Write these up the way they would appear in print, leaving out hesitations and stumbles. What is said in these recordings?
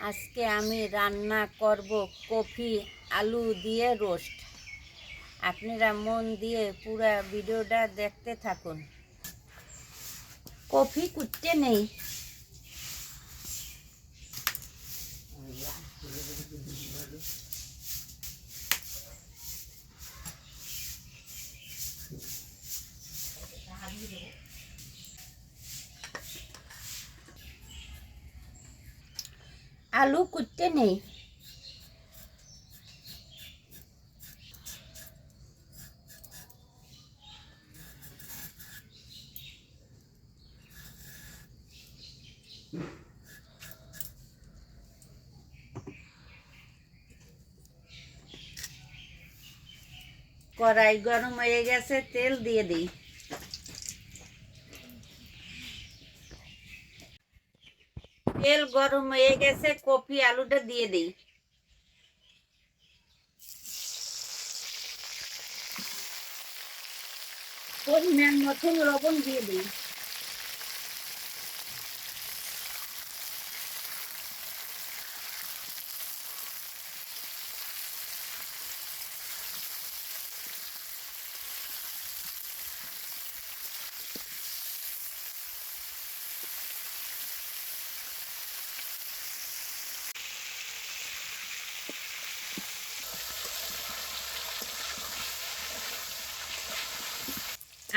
আজকে আমি রান্না করব কপি আলু দিয়ে রোস্ট। আপনারা মন দিয়ে পুরো ভিডিওটা দেখতে থাকুন। কপি কুটতে নেই, আলু কুটতে নেই। কড়াই গরম হয়ে গেছে, তেল দিয়ে দিই। তেল গরম হয়ে গেছে, কপি আলুটা দিয়ে দিই। পরিমাণ মতন লবণ দিয়ে দিই।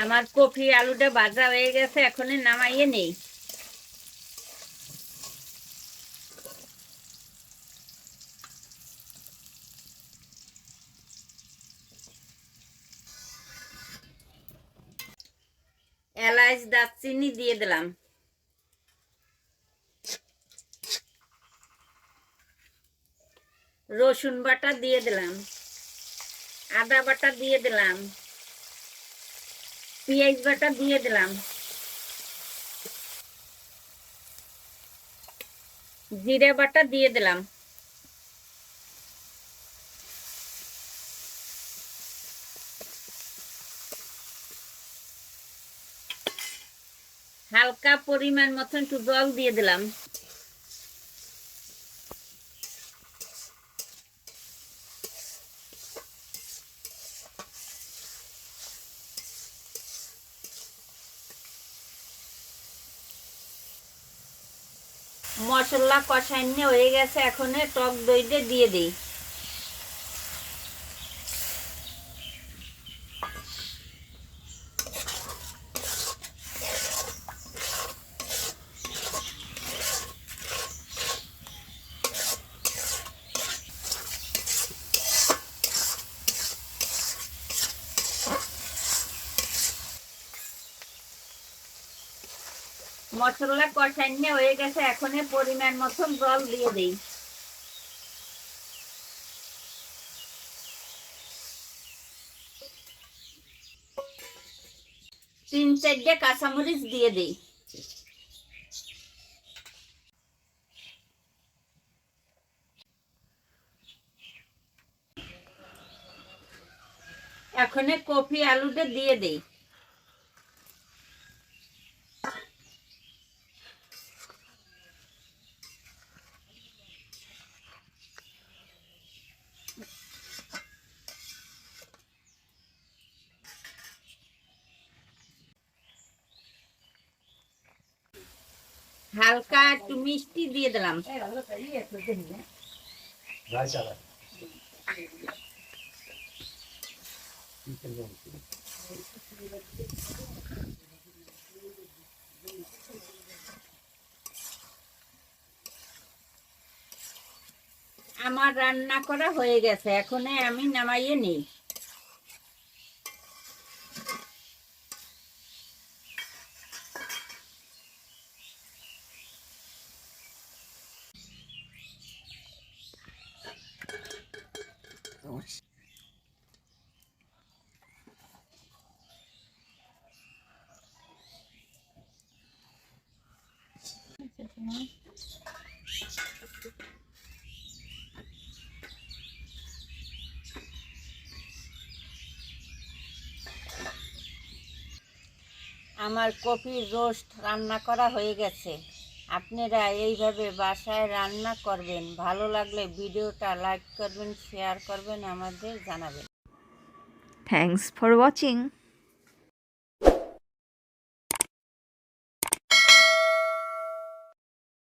আমার কপি আলুটা ভাজা হয়ে গেছে, এখন নামাইয়ে নেই। এলাচ দারচিনি দিয়ে দিলাম। রসুন বাটা দিয়ে দিলাম, আদা বাটা দিয়ে দিলাম, পেঁয়াজ বাটা দিয়ে দিলাম, জিরে বাটা দিয়ে দিলাম। হালকা পরিমাণ মতন একটু জল দিয়ে দিলাম। মশলা কষাইনে হয়ে গেছে, এখন টক দইটা দিয়ে দিই। মশলা কষাইনে হয়ে গেছে, এখন পরিমাণ মতন জল দিয়ে দিই। 3-4 কাঁচামরিচ দিয়ে দিই। এখন কপি আলুটা দিয়ে দিই। হালকা একটু মিষ্টি দিয়ে দিলাম। আমার রান্না করা হয়ে গেছে, এখন আমি নামাইয়ে নিই। আমার কপি রোস্ট রান্না করা হয়ে গেছে। আপনারা এইভাবে বাসায় রান্না করবেন। ভালো লাগলে ভিডিওটা লাইক করবেন, শেয়ার করবেন, আমাদের জানাবেন। Thanks for watching.